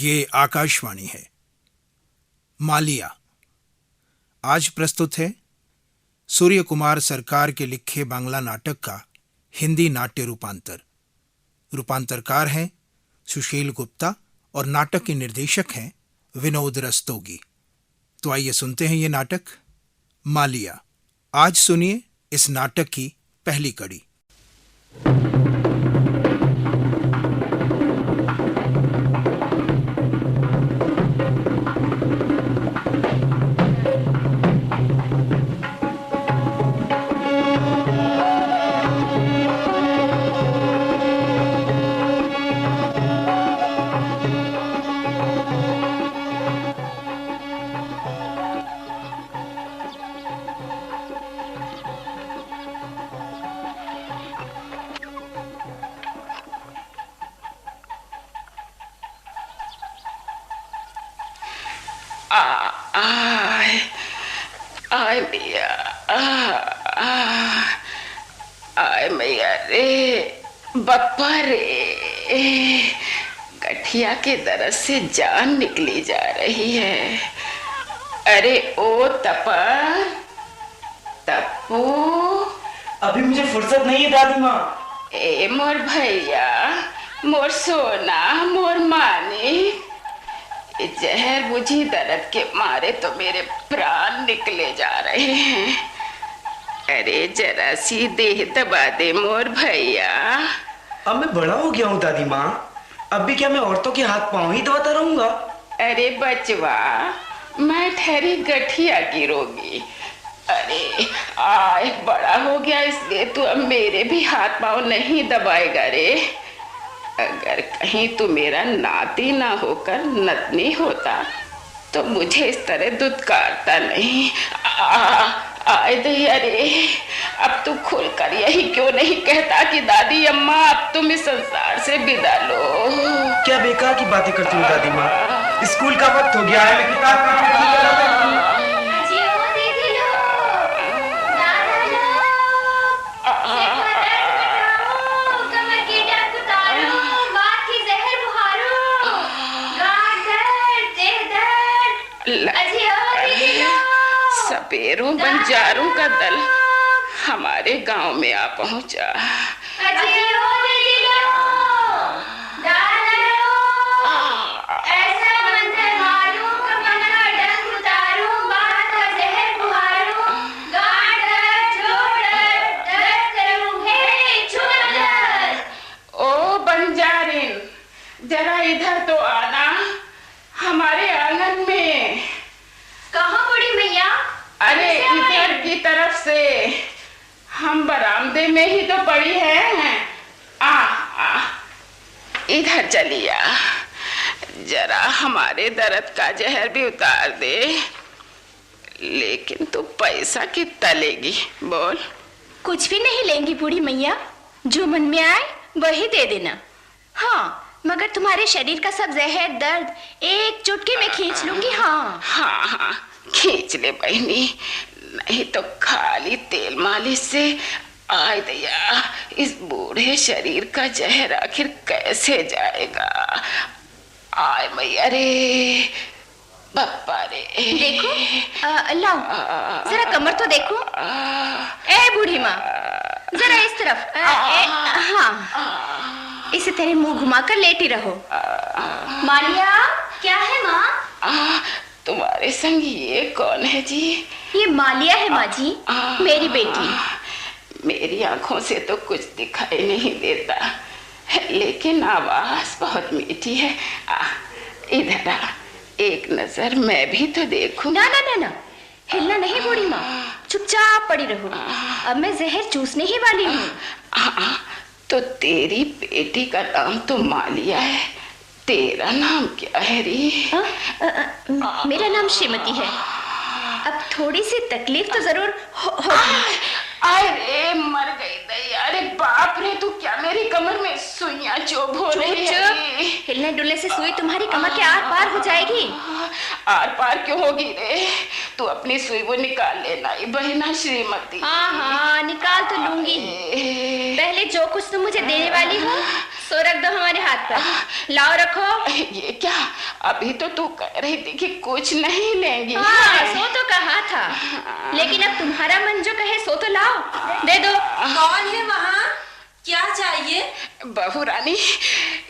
ये आकाशवाणी है। मालिया आज प्रस्तुत है सूर्य कुमार सरकार के लिखे बांग्ला नाटक का हिंदी नाट्य रूपांतर। रूपांतरकार हैं सुशील गुप्ता और नाटक के निर्देशक हैं विनोद रस्तोगी। तो आइए सुनते हैं ये नाटक मालिया। आज सुनिए इस नाटक की पहली कड़ी। आय मैया, आय मैया रे, बप्पा रे, गठिया के दर्द से जान निकली जा रही है। अरे ओ तपर, तप्पू, अभी मुझे फुर्सत नहीं है दादी माँ। ए मोर भैया, मोर सोना, मोर मानी, जहर बुझी दर्द के मारे तो मेरे प्राण निकले जा रहे हैं। अरे जरा सी देह दबा दे मोर भैया। अब मैं बड़ा हो गया हूँ दादी माँ, अब भी क्या मैं औरतों के हाथ पांव ही दबाता रहूंगा? अरे बचवा, मैं ठहरी गठिया की रोगी। अरे आय बड़ा हो गया, इसलिए तू अब मेरे भी हाथ पांव नहीं दबाएगा रे। अगर कहीं तू मेरा नाती ना होकर नतनी होता तो मुझे इस तरह दुत्कारता नहीं। आए दैया रे, अब तू खुलकर यही क्यों नहीं कहता कि दादी अम्मा अब तुम इस संसार से विदा लो। क्या बेकार की बातें करती हूँ दादी माँ, स्कूल का वक्त हो गया है, मैं किताब सपेरों बंजारों का दल हमारे गांव में आ पहुंचा। ओ बंजारिन, जरा इधर तो आना, हमारे आंगन में। कहाँ बड़ी मैया? अरे इधर की तरफ से, हम बरामदे में ही तो पड़ी है। आ इधर चली आ, जरा हमारे दर्द का जहर भी उतार दे। लेकिन तू पैसा कितना लेगी बोल? कुछ भी नहीं लेंगी बूढ़ी मैया, जो मन में आए वही दे देना। हाँ, मगर तुम्हारे शरीर का सब जहर दर्द एक चुटकी में खींच लूंगी। हाँ खींच ले बहनी, नहीं तो खाली तेल मालिश से आय दया इस बूढ़े शरीर का जहर आखिर कैसे जाएगा। आय मैया रे, बप्पा रे। देखो, लाओ जरा कमर तो देखो। ए बूढ़ी माँ, जरा इस तरफ। हाँ, इसी तरह मुंह घुमाकर लेटी रहो। मालिया, क्या है माँ? तुम्हारे संग ये कौन है जी? ये मालिया है माँ जी, मेरी बेटी। मेरी आंखों से तो कुछ दिखाई नहीं देता, लेकिन आवाज बहुत मीठी है। इधर आ, एक नजर मैं भी तो देखूं। ना ना ना ना, हिलना नहीं बूढ़ी माँ, चुपचाप पड़ी रहो। अब मैं जहर चूसने ही वाली हूँ। तो तेरी बेटी का नाम तो मालिया है, तेरा नाम क्या है री? मेरा नाम श्रीमती है। अब थोड़ी सी तकलीफ तो जरूर होगी। अरे मर गई दैया, अरे बाप रे, तू क्या मेरी कमर में सुइयां चुभ हो रही है? हिलने डुलने से सुई तुम्हारी कमर के आर पार हो जाएगी। आर पार क्यों होगी रे? तू अपनी सुई वो निकाल लेना बहना श्रीमती। हाँ हाँ निकाल तो लूंगी। पहले जो कुछ तुम मुझे देने वाली हो सो रख दो हमारे हाथ पर। लाओ रखो। ये क्या? अभी तो तू कह रही थी कि कुछ नहीं लेंगी। हाँ, सो तो कहा था, लेकिन अब तुम्हारा मन जो कहे सो तो लाओ। दे दो। कौन है वहाँ? क्या चाहिए? बहू रानी,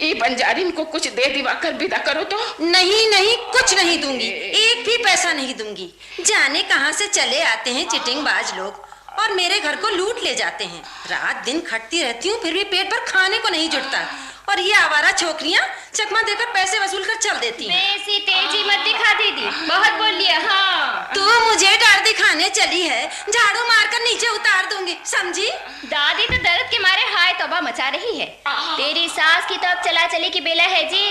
ये बंजारिन को कुछ दे दिवा कर विदा करो तो। नहीं नहीं, कुछ नहीं दूंगी, एक भी पैसा नहीं दूंगी। जाने कहाँ से चले आते हैं चिटिंगबाज लोग और मेरे घर को लूट ले जाते हैं। रात दिन खटती रहती हूँ, फिर भी पेट पर खाने को नहीं जुटता। और ये आवारा छोकरियाँ चकमा देकर पैसे वसूल कर चल देती हैं। बेसी तेजी मत दिखा दीदी, बहुत बोल लिया। हाँ, तू मुझे डर दिखाने चली है, झाड़ू मारकर नीचे उतार दूंगी, समझी? दादी तो दर्द के मारे हाय तौबा मचा रही है। तेरी सास की तो अब चला चले की बेला है जी।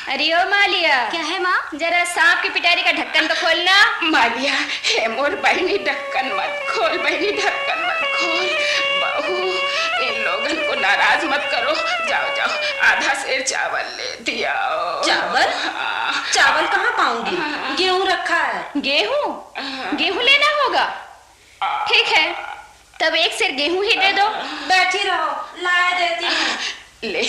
अरे ओ मालिया। क्या है माँ? जरा सांप की पिटारी का ढक्कन तो खोलना। मालिया, हे मोर बहनी ढक्कन मत खोल, बहनी ढक्कन मत खोल। बहू, इन लोगन को नाराज मत करो। जाओ जाओ, आधा सेर चावल ले दिया। चावल? चावल कहाँ पाऊंगी? गेहूं रखा है। गेहूं? गेहूं लेना होगा। ठीक है, तब एक सेर गेहूं ही दे दो। बैठी रहो, लाया देती हूँ। ले,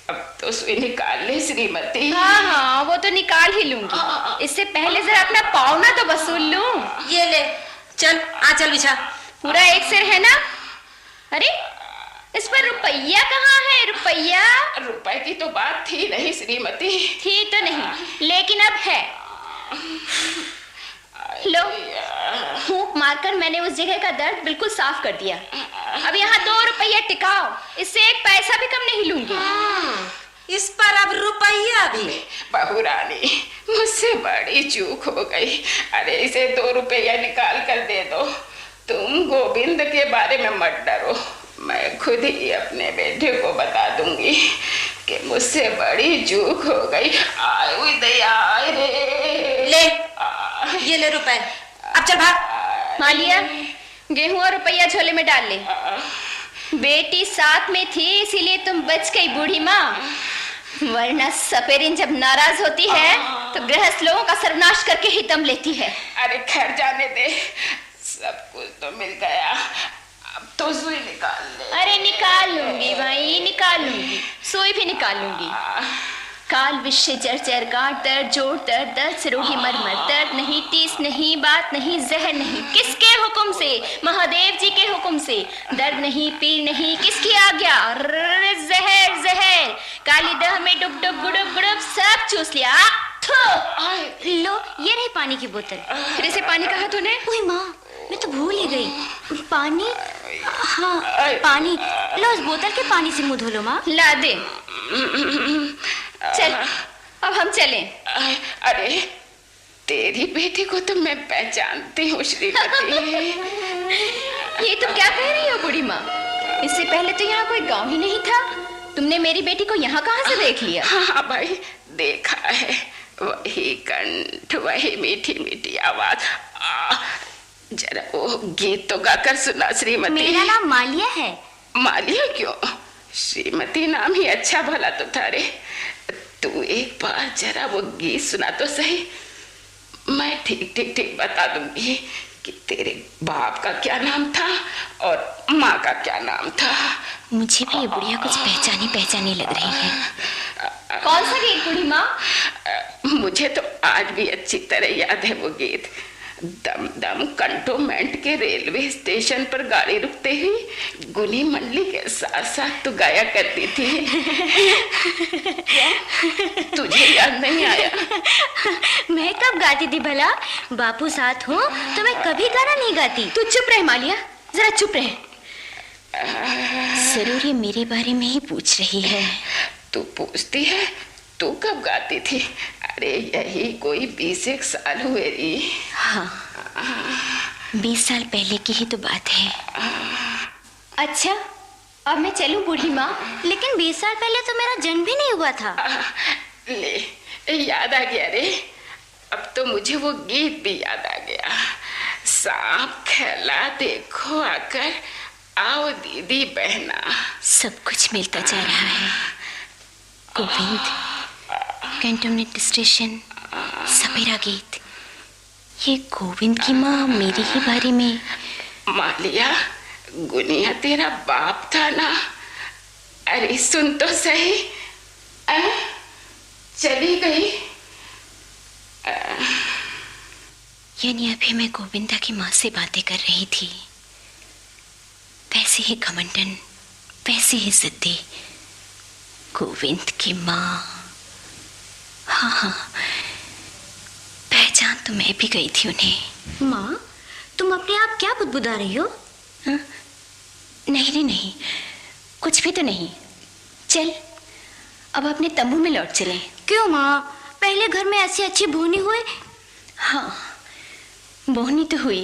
अब तो सुई निकाल ले श्रीमती। हाँ हाँ, वो तो निकाल ही लूंगी। इससे पहले जरा अपना पावना तो वसूल लूं। ये ले, चल आंचल बिछा। पूरा एक सेर है ना? अरे, इस पर रुपया कहाँ है? रुपया? रुपए की तो बात थी नहीं श्रीमती। थी तो नहीं, लेकिन अब है। लो, फूंक मारकर मैंने उस जगह का दर्द बिल्कुल साफ कर दिया। अब यहाँ 2 रुपया टिकाओ, इससे 1 पैसा भी कम नहीं लूंगी। इस पर अब रुपया भी? बहू रानी, मुझसे बड़ी चूक हो गई। अरे इसे 2 रुपया निकाल कर दे दो। तुम गोविंद के बारे में मत डरो, मैं खुद ही अपने बेटे को बता दूंगी कि मुझसे बड़ी चूक हो गई। आय दया रे। ले, ये ले रुपए, अब चल भाग। मालिया, गेहूं और रुपया झोले में डाल ले। बेटी साथ में थी इसीलिए तुम बच गई बूढ़ी माँ, वरना सपेरिन जब नाराज होती है तो गृहस्थ लोगों का सर्वनाश करके ही दम लेती है। अरे खैर जाने दे, सब कुछ तो मिल गया, अब तो सुई निकाल ले। अरे निकाल लूंगी भाई, निकाल लूंगी, सुई भी निकाल लूंगी। काल विषय जर जर गांठ दर्द जोड़ दर्द दर्द सिरोही मरमर, दर्द नहीं तीस नहीं बात नहीं जहर नहीं, किसके हुक्म से? महादेव जी के हुक्म से। दर्द नहीं पीर नहीं, किसकी आज्ञा? जहर जहर, काली दह में डुब डुब गुडुब गुडुब सब चूस लिया। लो, ये रही पानी की बोतल। फिर इसे पानी कहा तूने? ओए माँ, मैं तो भूल ही गई। पानी? हाँ, पानी। लो, उस बोतल के पानी से मुंह धो लो माँ। ला दे। चल, अब हम चलें। अरे तेरी बेटी को तो मैं पहचानती हूँ श्रीमती। ये तुम क्या कह रही हो बूढ़ी माँ? इससे पहले तो यहाँ कोई गांव ही नहीं था। तुमने मेरी बेटी को यहाँ कहाँ से देख लिया? हाँ भाई, देखा है, वही कंठ, वही मीठी मीठी आवाज। जरा वो गीत तो गाकर सुना श्रीमती। मेरा नाम मालिया है। मालिया क्यों? श्रीमती नाम ही अच्छा भला तो था रे। तू एक बार जरा वो गीत सुना तो सही, मैं ठीक ठीक ठीक बता दूंगी कि तेरे बाप का क्या नाम था और माँ का क्या नाम था। मुझे भी ये बुढ़िया कुछ पहचानी पहचानी लग रही है। कौन सा गीत बूढ़ी माँ? मुझे तो आज भी अच्छी तरह याद है वो गीत। दम दम कंटोनमेंट के रेलवे स्टेशन पर गाड़ी रुकते ही गुनी मंडली के साथ साथ तू गाया करती थी। तुझे याद नहीं आया? मैं कब गाती थी भला? बापू साथ हो तो मैं कभी गाना नहीं गाती। तू चुप रह मालिया, जरा चुप रह। जरूर ये मेरे बारे में ही पूछ रही है। तू पूछती है? तू कब गाती थी? अरे यही कोई 20 साल हुए री। हाँ, 20 साल पहले की ही तो बात है। अच्छा, अब मैं चलूं बूढ़ी माँ? लेकिन 20 साल पहले तो मेरा जन्म भी नहीं हुआ था। ले, याद आ गया रे। अब तो मुझे वो गीत भी याद आ गया। सांप खेला देखो आकर, आओ दीदी बहना। सब कुछ मिलता जा रहा है। गोविंद, कैंटोनमेंट स्टेशन, सपेरा गीत। ये गोविंद की माँ मेरी ही बारे में। मालिया, गुनिया तेरा बाप था ना? अरे सुन तो सही। चली गई। यानी अभी मैं गोविंदा की माँ से बातें कर रही थी, वैसे ही घमंडन, वैसे ही जिद्दी गोविंद की माँ। हाँ, पहचान तो मैं भी गई थी उन्हें। माँ, तुम अपने आप क्या बुदबुदा रही हो? हाँ? नहीं, कुछ भी तो नहीं। चल, अब अपने तंबू में लौट चलें। क्यों माँ, पहले घर में ऐसी अच्छी बोहनी हुई। हाँ, बोहनी तो हुई,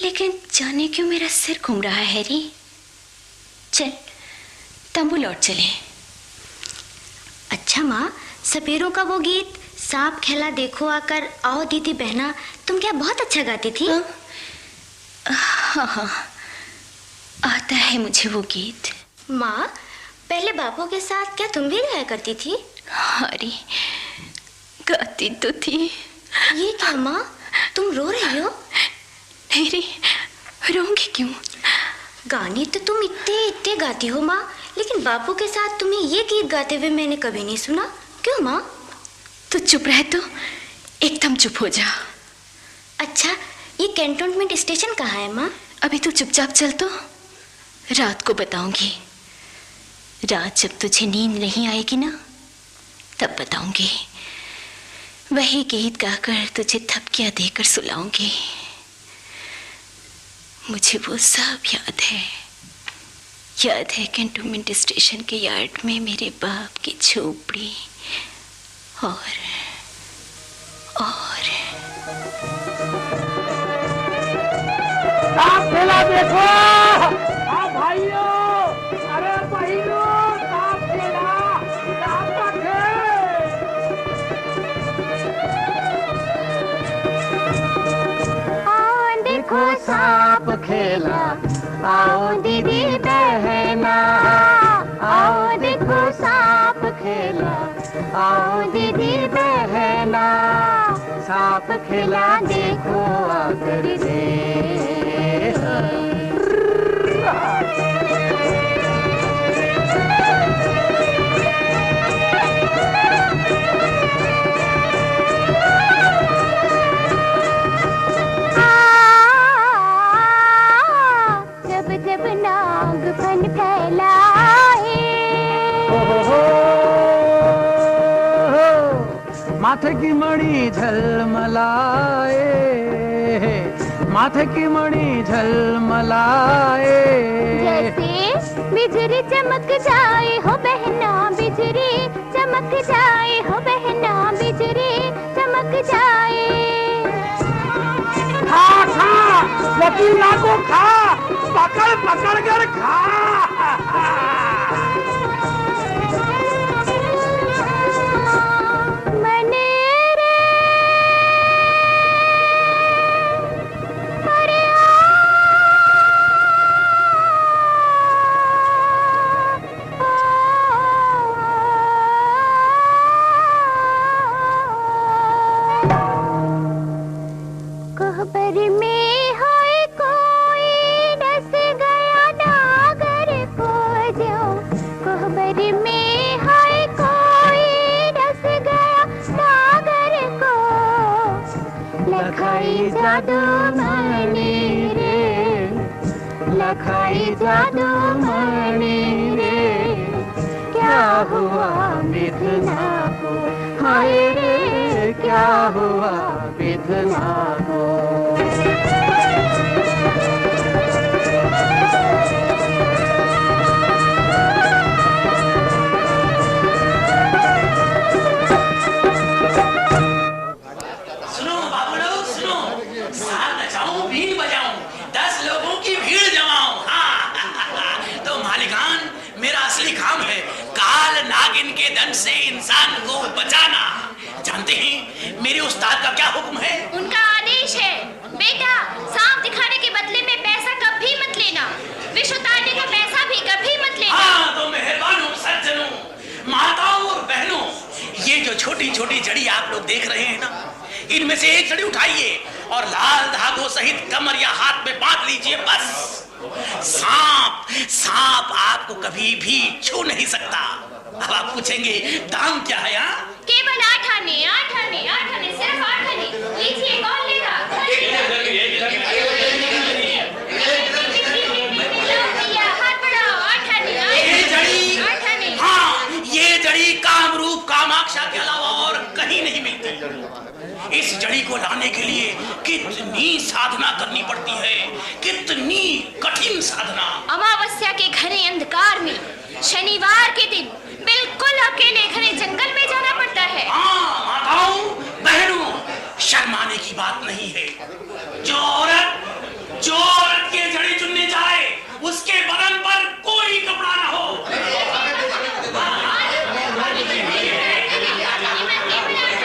लेकिन जाने क्यों मेरा सिर घूम रहा है हैरी। चल, तंबू लौट चले। अच्छा माँ, सपेरों का वो गीत सांप खेला देखो आकर आओ दीदी बहना, तुम क्या बहुत अच्छा गाती थी? हाँ, आता है मुझे वो गीत। माँ, पहले बापू के साथ क्या तुम भी गाया करती थी? अरे, गाती तो थी। ये क्या माँ, तुम रो रही हो? नहीं रे, रोऊंगी क्यों? गाने तो तुम इतने गाती हो माँ, लेकिन बापू के साथ तुम्हें ये गीत गाते हुए मैंने कभी नहीं सुना। क्यों माँ? तो चुप रह, तो एकदम चुप हो जा। अच्छा, ये कैंटोनमेंट स्टेशन कहाँ है माँ? अभी तू चुपचाप चल, तो रात को बताऊंगी। रात जब तुझे नींद नहीं आएगी ना, तब बताऊंगी। वही गीत गाकर तुझे थपकियां देकर सुलाऊंगी। मुझे वो सब याद है। याद है कैंटोनमेंट स्टेशन के यार्ड में मेरे बाप की झोपड़ी और सांप खेला देखो। हाँ भाइयों, अरे बहिनों, सांप खेला, सांप का खेल। आओ देखो सांप खेला, आओ दीदी बहना। आओ देखो सांप खेला, आओ दीदी बहना। सांप खेला देखो आकर जब जब नाग फन फैलाए, माथे की मणि झलमलाए, माथे की मणि झलमलाए। जैसे बिजली चमक जाए हो बहना, बिजली चमक जाए हो बहना, बिजली चमक जाए। खा खा वकीला को खा, पकड़ पकड़ कर खा। कोहबर में है कोई डस गया नागर को जाओ। कोहबर में है कोई डस गया नागर को। लखाई जादू मणि रे, लखाई जादू मणि रे। क्या हुआ मिथुना को, हाय रे क्या हुआ मिथुना को। सुनो बाबू लोग, सुनो, साथ नचाऊं, बीन बजाऊं, 10 लोगों की भीड़ जमाऊं। हाँ, तो मालिकान, मेरा असली काम है काल नागिन के दंश से इंसान को बचाना। जानते हैं मेरे उस्ताद का क्या हुक्म है? उनका आदेश है, बेटा सांप दिखाने के बदले में पैसा कभी मत लेना, विष उतारने का पैसा भी कभी मत लेना। हाँ, तो मेहरबानों, सज्जनों, माताओं और बहनों, ये जो छोटी छोटी जड़ी आप लोग देख रहे हैं ना, इनमें से एक जड़ी उठाइए और लाल धागों सहित कमर या हाथ में बांध लीजिए बस। सांप आपको कभी भी छू नहीं सकता। अब आप पूछेंगे दाम क्या है? यहाँ केवल 8 आने, 8 आने, 8 आने, सिर्फ 8 आने। लीजिए, कौन लेगा? हाथ बढ़ाओ, 8 आने, 8 आने। हाँ, ये जड़ी कामरूप कामाक्षा के अलावा और कहीं नहीं मिलती। इस जड़ी को लाने के लिए कितनी साधना करनी पड़ती है, कितनी कठिन साधना। अमावस्या के घने अंधकार में शनिवार के दिन बिल्कुल अकेले घने जंगल में जाना पड़ता है। हाँ माताओं बहनों, शर्माने की बात नहीं है। जो औरत के जड़ी चुनने जाए उसके बदन पर कोई कपड़ा ना हो।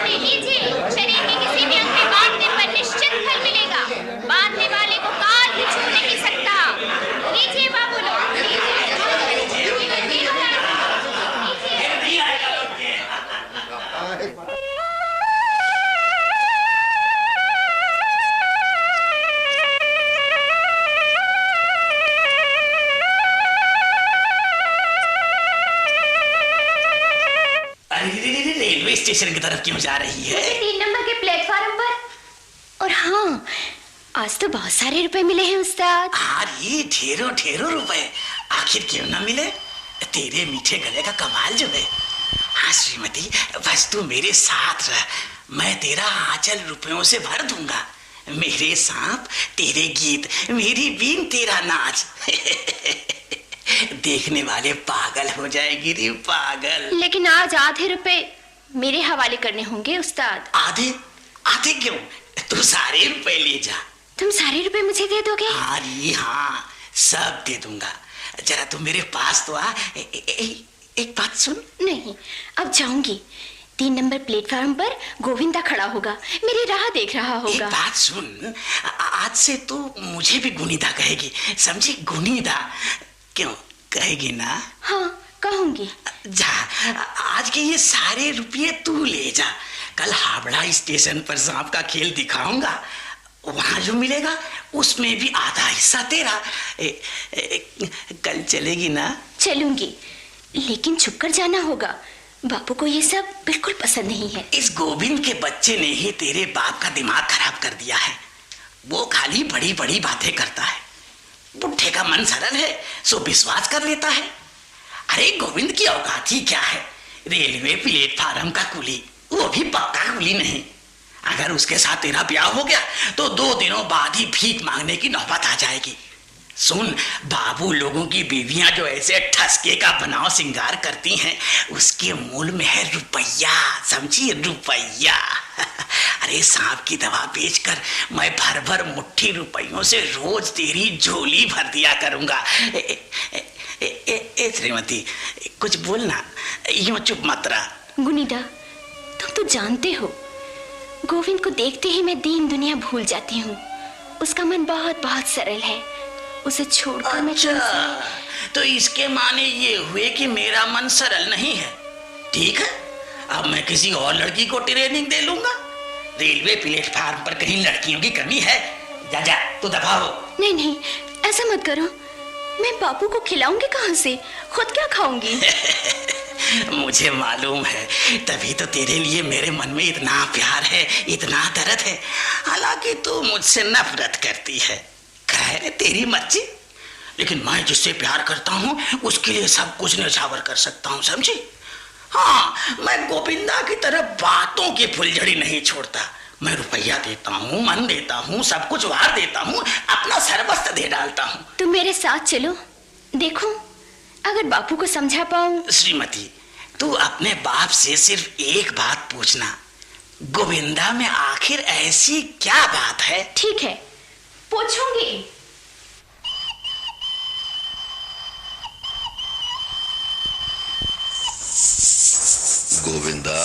लीजिए, शरीर के किसी भी अंग में बांधने पर निश्चित फल मिलेगा। बांधने वाले को काल भी छू नहीं सकता। लीजिए बाबू लोग, नहीं आएगा लौट के। रेलवे स्टेशन की तरफ क्यों जा रही है? 3 नंबर के प्लेटफार्म पर। और हाँ, आज तो बहुत सारे रुपए मिले हैं उस्ताद। ये ढेरों रुपए आखिर क्यों ना मिले? तेरे मीठे गले का कमाल जो है। हाँ श्रीमती, बस तू मेरे साथ रह, मैं तेरा आंचल रुपयों से भर दूंगा। मेरे सांप तेरे गीत, मेरी बीन तेरा नाच। देखने वाले पागल हो जाएगी रे पागल। लेकिन आज आधे रुपए मेरे हवाले करने होंगे उस्ताद। आधे क्यों? तू सारे रुपए ले जा। तुम सारे रुपए मुझे दे दोगे? हाँ, सब दे दूंगा। जरा तू मेरे पास तो आ। एक बात सुन। नहीं, अब जाऊंगी। 3 नंबर प्लेटफार्म पर गोविंदा खड़ा होगा, मेरी राह देख रहा होगा। एक बात सुन, आज से तू मुझे भी गुनीदा कहेगी, समझी? गुनीदा। क्यों कहेगी ना? हाँ, कहूंगी। जा, आज के ये सारे रुपये तू ले जा। कल हावड़ा स्टेशन पर सांप का खेल दिखाऊंगा, वहां जो मिलेगा उसमें भी आधा हिस्सा तेरा। कल चलेगी ना? चलूंगी, लेकिन छुपकर जाना होगा। बापू को ये सब बिल्कुल पसंद नहीं है। इस गोविंद के बच्चे ने ही तेरे बाप का दिमाग खराब कर दिया है। वो खाली बड़ी बड़ी बातें करता है। बुढ़े का मन सरल है, सो विश्वास कर लेता है। अरे गोविंद की औकात ही क्या है? रेलवे प्लेटफार्म का कुली, वो भी पक्का कुली नहीं। अगर उसके साथ तेरा ब्याह हो गया तो 2 दिनों बाद ही भीख मांगने की नौबत आ जाएगी। सुन, बाबू लोगों की बीवियां जो ऐसे ठसके का बनाव सिंगार करती हैं, उसके मूल में है रुपया, समझिए? रुपया। अरे सांप की दवा बेचकर मैं भर भर मुट्ठी रुपयों से रोज तेरी झोली भर दिया करूंगा। श्रीमती, कुछ बोलना, यूं चुप मत रहा। गुनीदा, तुम तो जानते हो, गोविंद को देखते ही मैं दीन दुनिया भूल जाती हूँ। उसका मन बहुत बहुत सरल है, उसे छोड़कर मैं कैसे? तो इसके माने ये हुए कि मेरा मन सरल नहीं है। ठीक है, अब मैं किसी और लड़की को ट्रेनिंग दे लूंगा। रेलवे प्लेटफार्म पर कहीं लड़कियों की कमी है? जा तू दबाओ। नहीं नहीं, ऐसा मत करो। मैं बापू को खिलाऊंगी कहाँ से? खुद क्या खाऊंगी? मुझे मालूम है, तभी तो तेरे लिए मेरे मन में इतना प्यार है, इतना दर्द है। हालांकि तू मुझसे नफरत करती है, खैर तेरी मर्जी। लेकिन मैं जिससे प्यार करता हूँ उसके लिए सब कुछ न्यौछावर कर सकता हूँ, समझी? हाँ, मैं गोविंदा की तरह बातों की फुलझड़ी नहीं छोड़ता। मैं रुपया देता हूँ, मन देता हूँ, सब कुछ वार देता हूँ, अपना सर्वस्व दे डालता हूँ। तुम मेरे साथ चलो, देखो अगर बापू को समझा पाऊं। श्रीमती, तू अपने बाप से सिर्फ एक बात पूछना, गोविंदा में आखिर ऐसी क्या बात है? ठीक है, पूछूंगी। गोविंदा,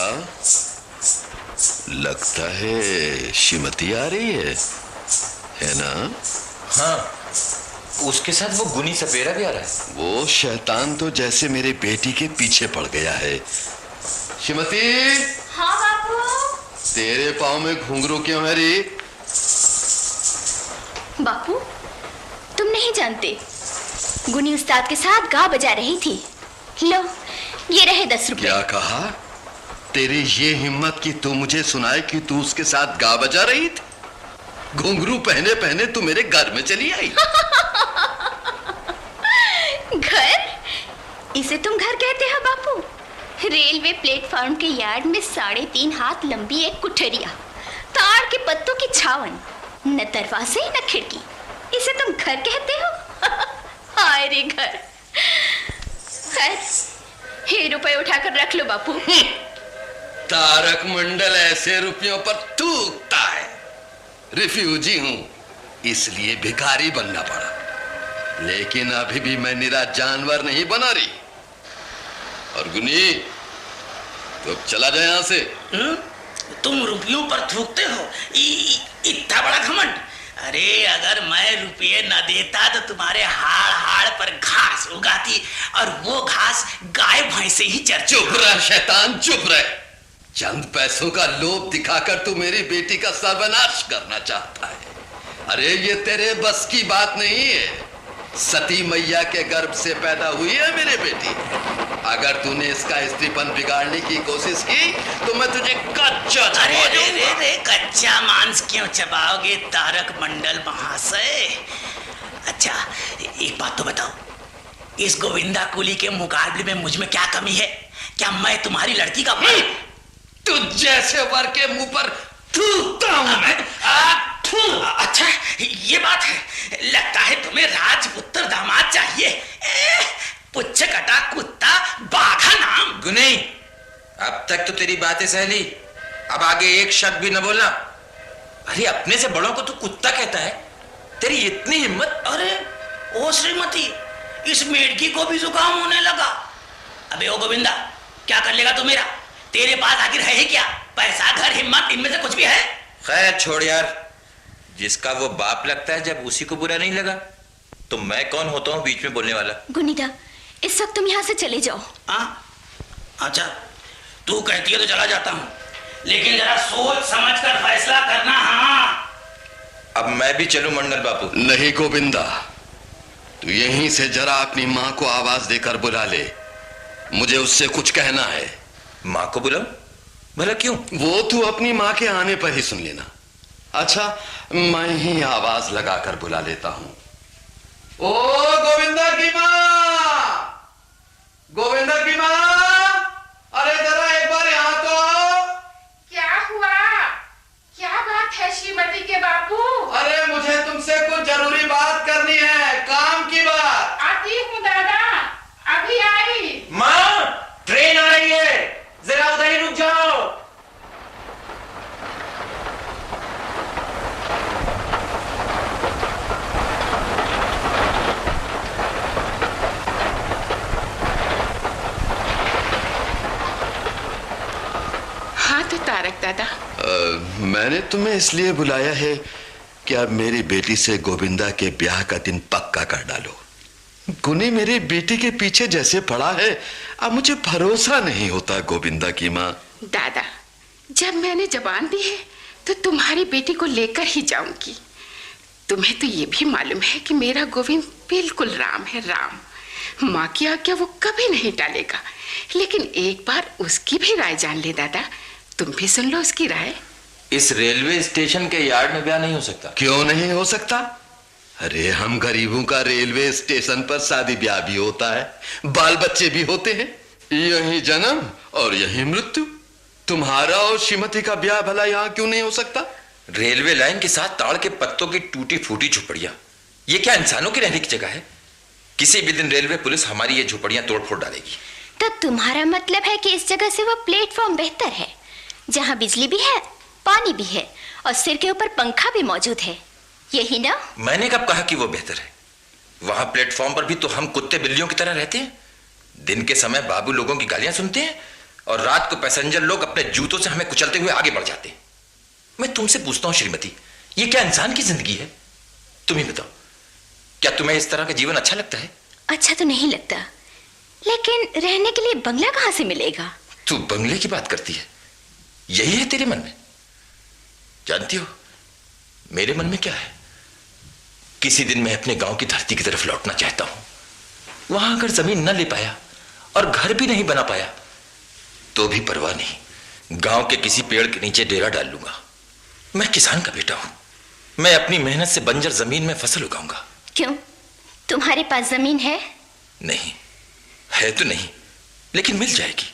लगता है श्रीमती आ रही है ना? हाँ, उसके साथ वो गुनी सपेरा भी आ रहा है। वो शैतान तो जैसे मेरे बेटी के पीछे पड़ गया है। श्रीमती। हाँ बापू। तेरे पाँव में घुंघरू क्यों है रे? बापू, तुम नहीं जानते, गुनी उस्ताद के साथ गा बजा रही थी। लो, ये रहे 10 रुपए। क्या कहा? तेरी ये हिम्मत कि तू मुझे सुनाए कि तू उसके साथ गा बजा रही थी? घुंघरू पहने पहने तू मेरे घर में चली आई। घर? इसे तुम घर कहते हो बापू? रेलवे प्लेटफॉर्म के यार्ड में 3.5 हाथ लंबी एक कुठरिया, ताड़ के पत्तों की छावन, न दरवाजे न खिड़की, इसे तुम घर कहते हो? हाय रे घर। खैर, ये रुपए उठाकर रख लो बापू। तारक मंडल ऐसे रुपयों पर थूकता है। रिफ्यूजी हूं, इसलिए भिखारी बनना पड़ा, लेकिन अभी भी मैं निरा जानवर नहीं बना रही। और गुनी, तो अब चला जाए यहां से। तुम रुपयों पर थूकते हो? इतना बड़ा घमंड? अरे अगर मैं रुपये न देता तो तुम्हारे हाड़ हाड़ पर घास उगाती, और वो घास गाय भैंसे ही चरती। चुप रह शैतान, चुप रह। चंद पैसों का लोभ दिखाकर तू मेरी बेटी का सर्वनाश करना चाहता है। अरे ये तेरे बस की बात नहीं है। सती मैया के गर्भ से पैदा हुई है मेरी बेटी। अगर तूने इसका स्त्रीपन बिगाड़ने की कोशिश की तो मैं तुझे कच्चा चबा दूंगा। अरे कच्चा मांस क्यों चबाओगे तारक मंडल महाशय? अच्छा, एक बात तो बताओ, इस गोविंदा कुली के मुकाबले में मुझ में क्या कमी है? क्या मैं तुम्हारी लड़की का तुझ जैसे वर के मुंह पर थूकता हूं मैं। अच्छा, ये बात है। लगता है तुम्हें राजपुत्र दामाद चाहिए। पुच्छ कटा कुत्ता बाघा नाम। गुनी, अब तक तो तेरी बातें सह ली, अब आगे एक शब्द भी न बोलना। अरे अपने से बड़ों को तू कुत्ता कहता है? तेरी इतनी हिम्मत? अरे ओ श्रीमती, इस मेढकी को भी जुकाम होने लगा। अबे ओ गोविंदा, क्या कर लेगा तू मेरा? तेरे पास आखिर है ही क्या? पैसा, घर, हिम्मत, इनमें से कुछ भी है? खैर छोड़ यार, जिसका वो बाप लगता है जब उसी को बुरा नहीं लगा, तो मैं कौन होता हूँ बीच में बोलने वाला? गुनीदा, इस वक्त तुम यहाँ से चले जाओ। अच्छा, तू कहती है तो चला जाता हूँ, लेकिन जरा सोच समझ कर फैसला करना। हाँ, अब मैं भी चलूं मंडल बापू? नहीं गोविंदा, तू यहीं से जरा अपनी माँ को आवाज देकर बुला ले। मुझे उससे कुछ कहना है। माँ को बुलाऊं? भला क्यों? वो तू अपनी माँ के आने पर ही सुन लेना। अच्छा, मैं ही आवाज लगाकर बुला लेता हूं। ओ गोविंदा की माँ, गोविंदा की माँ, अरे जरा एक बार यहाँ तो आओ। क्या हुआ? क्या बात है श्रीमती के बापू? अरे मुझे तुमसे कुछ जरूरी बात करनी है, काम की बात। आती हूँ दादा, अभी आई। माँ, ट्रेन आ रही है, जरा उधर ही रुक जाओ। हाँ तो तारक दादा, मैंने तुम्हें इसलिए बुलाया है कि अब मेरी बेटी से गोविंदा के ब्याह का दिन पक्का कर डालो। गुनी मेरी बेटी के पीछे जैसे पड़ा है, अब मुझे भरोसा नहीं होता गोविंदा की माँ। दादा, जब मैंने जबान दी है तो तुम्हारी बेटी को लेकर ही जाऊंगी। तुम्हें तो ये भी मालूम है कि मेरा गोविंद बिल्कुल राम है, राम। माँ की आज्ञा वो कभी नहीं टालेगा। लेकिन एक बार उसकी भी राय जान ले दादा, तुम भी सुन लो उसकी राय। इस रेलवे स्टेशन के यार्ड में ब्याह नहीं हो सकता? क्यों नहीं हो सकता? अरे हम गरीबों का रेलवे स्टेशन पर शादी ब्याह भी होता है, बाल बच्चे भी होते हैं, यही जन्म और यही मृत्यु। तुम्हारा और श्रीमती का ब्याह भला यहाँ क्यों नहीं हो सकता? रेलवे लाइन के साथ ताड़ के पत्तों की टूटी फूटी झुपड़ियां, ये क्या इंसानों की रहने की जगह है? किसी भी दिन रेलवे पुलिस हमारी ये झुपड़ियां तोड़ फोड़ डालेगी। तो तुम्हारा मतलब है कि इस जगह से वो प्लेटफॉर्म बेहतर है, जहाँ बिजली भी है, पानी भी है और सिर के ऊपर पंखा भी मौजूद है, यही ना? मैंने कब कहा कि वो बेहतर है? वहां प्लेटफॉर्म पर भी तो हम कुत्ते बिल्लियों की तरह रहते हैं। दिन के समय बाबू लोगों की गालियां सुनते हैं और रात को पैसेंजर लोग अपने जूतों से हमें कुचलते हुए आगे बढ़ जाते हैं। मैं तुमसे पूछता हूं श्रीमती, ये क्या इंसान की जिंदगी है? तुम ही बताओ, क्या तुम्हें इस तरह का जीवन अच्छा लगता है? अच्छा तो नहीं लगता, लेकिन रहने के लिए बंगला कहां से मिलेगा? तू बंगले की बात करती है, यही है तेरे मन में? जानती हो मेरे मन में क्या है? किसी दिन मैं अपने गांव की धरती की तरफ लौटना चाहता हूं। वहां अगर जमीन न ले पाया और घर भी नहीं बना पाया तो भी परवाह नहीं, गांव के किसी पेड़ के नीचे डेरा डाल लूंगा। मैं किसान का बेटा हूं, मैं अपनी मेहनत से बंजर जमीन में फसल उगाऊंगा। क्यों, तुम्हारे पास जमीन है? नहीं है तो नहीं, लेकिन मिल जाएगी।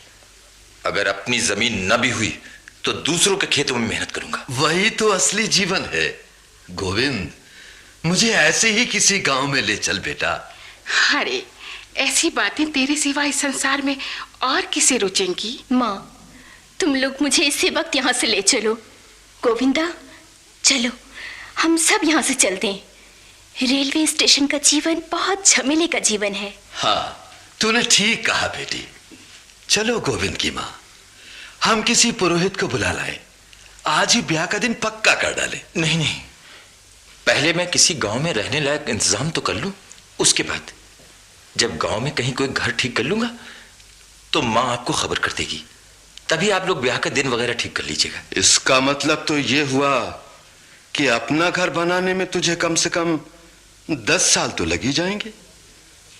अगर अपनी जमीन न भी हुई तो दूसरों के खेतों में मेहनत करूंगा। वही तो असली जीवन है गोविंद। मुझे ऐसे ही किसी गांव में ले चल बेटा। अरे ऐसी बातें तेरे सिवा इस संसार में और किसे रुचेंगी? माँ, तुम लोग मुझे इसी वक्त यहाँ से ले चलो। गोविंदा, चलो हम सब यहाँ से चलते हैं। रेलवे स्टेशन का जीवन बहुत झमेले का जीवन है। हाँ, तूने ठीक कहा बेटी। चलो गोविंद की माँ, हम किसी पुरोहित को बुला लाए, आज ही ब्याह का दिन पक्का कर डाले। नहीं नहीं, पहले मैं किसी गांव में रहने लायक इंतजाम तो कर लूं, उसके बाद जब गांव में कहीं कोई घर ठीक कर लूंगा तो मां आपको खबर कर देगी, तभी आप लोग ब्याह का दिन वगैरह ठीक कर लीजिएगा। इसका मतलब तो ये हुआ कि अपना घर बनाने में तुझे कम से कम 10 साल तो लग ही जाएंगे।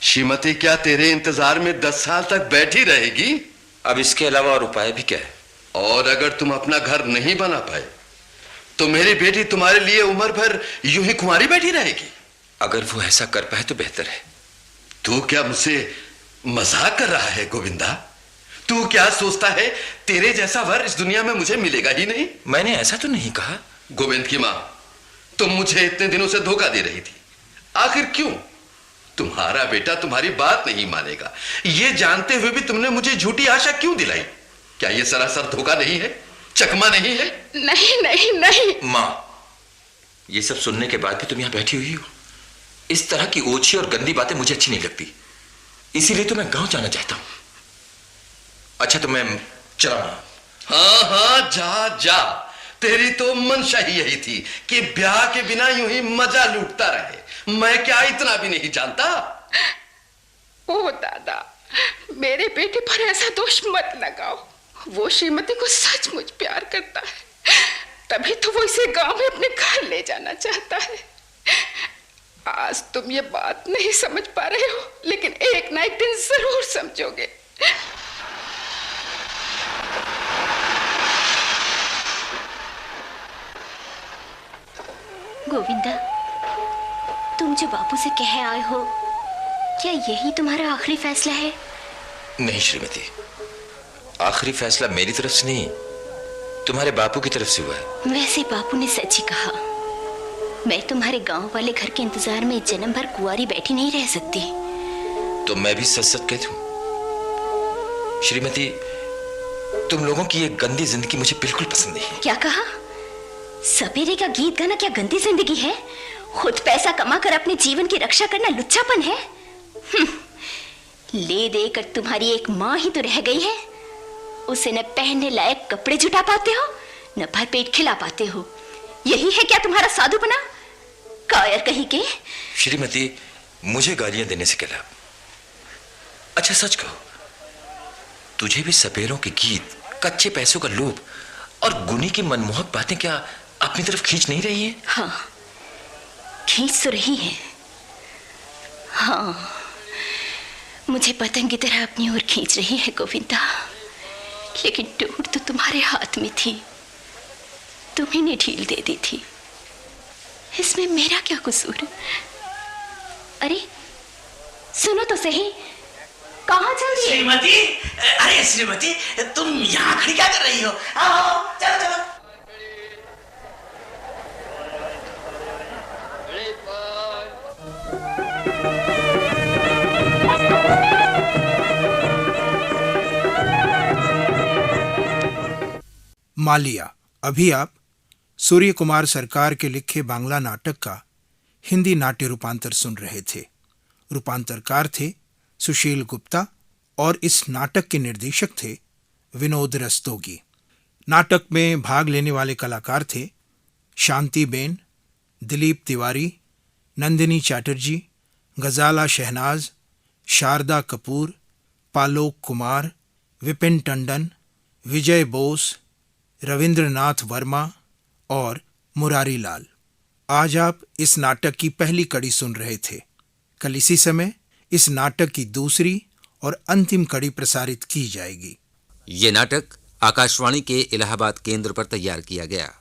श्रीमती क्या तेरे इंतजार में 10 साल तक बैठी रहेगी? अब इसके अलावा और उपाय भी क्या है? और अगर तुम अपना घर नहीं बना पाए तो मेरी बेटी तुम्हारे लिए उम्र भर यूं ही कुंवारी बैठी रहेगी। अगर वो ऐसा कर पाए तो बेहतर है। तू क्या मुझसे मजाक कर रहा है गोविंदा? तू क्या सोचता है तेरे जैसा वर इस दुनिया में मुझे मिलेगा ही नहीं? मैंने ऐसा तो नहीं कहा। गोविंद की मां, तुम मुझे इतने दिनों से धोखा दे रही थी, आखिर क्यों? तुम्हारा बेटा तुम्हारी बात नहीं मानेगा, ये जानते हुए भी तुमने मुझे झूठी आशा क्यों दिलाई? क्या ये सरासर धोखा नहीं है, चकमा नहीं है? नहीं नहीं नहीं। मां, ये सब सुनने के बाद भी तुम यहां बैठी हुई हो। इस तरह की ओछी और गंदी बातें मुझे अच्छी नहीं लगती, इसीलिए तो मैं गांव जाना चाहता हूं। अच्छा तो मैं चला। हाँ हाँ, जा जा। तेरी तो मंशा ही यही थी कि ब्याह के बिना यूं ही मजा लूटता रहे। मैं क्या इतना भी नहीं जानता? ओ दादा, मेरे बेटे पर ऐसा दोष मत लगाओ। वो श्रीमती को सचमुच प्यार करता है, तभी तो वो इसे गांव में अपने घर ले जाना चाहता है। आज तुम ये बात नहीं समझ पा रहे हो, लेकिन एक ना एक दिन जरूर समझोगे। गोविंदा, तुम जो बापू से कह आए हो, क्या यही तुम्हारा आखिरी फैसला है? नहीं श्रीमती, आखिरी फैसला मेरी तरफ से नहीं, तुम्हारे बापू की तरफ से हुआ है। वैसे बापू ने सच ही कहा। मैं तुम्हारे गांव वाले घर के इंतजार में जन्म भर कुंवारी बैठी नहीं रह सकती। तो मैं भी सच सच कहती हूँ श्रीमती, तुम लोगों की ये गंदी जिंदगी मुझे बिल्कुल पसंद नहीं है। क्या कहा? सपेरे का गीत गाना क्या गंदी जिंदगी है? खुद पैसा कमाकर अपने जीवन की रक्षा करना लुच्चापन है? ले देकर तुम्हारी एक माँ ही तो रह गई है, उसे न पहनने लायक कपड़े जुटा पाते हो, न भरपेट खिला पाते हो। यही है क्या तुम्हारा साधुपना? कायर कहीं के। श्रीमती, मुझे गालियां देने से क्या लाभ? अच्छा सच कहो, तुझे भी सपेरों के गीत, कच्चे पैसों का लोभ और गुनी की मनमोहक बातें क्या अपनी तरफ खींच नहीं रही है? हाँ, खींच तो रही है। हाँ, मुझे पतंग की तरह अपनी ओर खींच रही है गोविंदा, लेकिन डोर तो तुम्हारे हाथ में थी, तुम्ही ने ढील दे दी थी। इसमें मेरा क्या कसूर? अरे सुनो तो सही, कहाँ चल रही है? श्रीमती, अरे श्रीमती, तुम यहाँ खड़ी क्या कर रही हो? आओ, चलो चलो। मालिया। अभी आप सूर्य कुमार सरकार के लिखे बांग्ला नाटक का हिंदी नाट्य रूपांतर सुन रहे थे। रूपांतरकार थे सुशील गुप्ता और इस नाटक के निर्देशक थे विनोद रस्तोगी। नाटक में भाग लेने वाले कलाकार थे शांति बेन, दिलीप तिवारी, नंदिनी चैटर्जी, गजाला शहनाज, शारदा कपूर, पालोक कुमार, विपिन टंडन, विजय बोस, रविंद्रनाथ वर्मा और मुरारी लाल। आज आप इस नाटक की पहली कड़ी सुन रहे थे। कल इसी समय इस नाटक की दूसरी और अंतिम कड़ी प्रसारित की जाएगी। ये नाटक आकाशवाणी के इलाहाबाद केंद्र पर तैयार किया गया।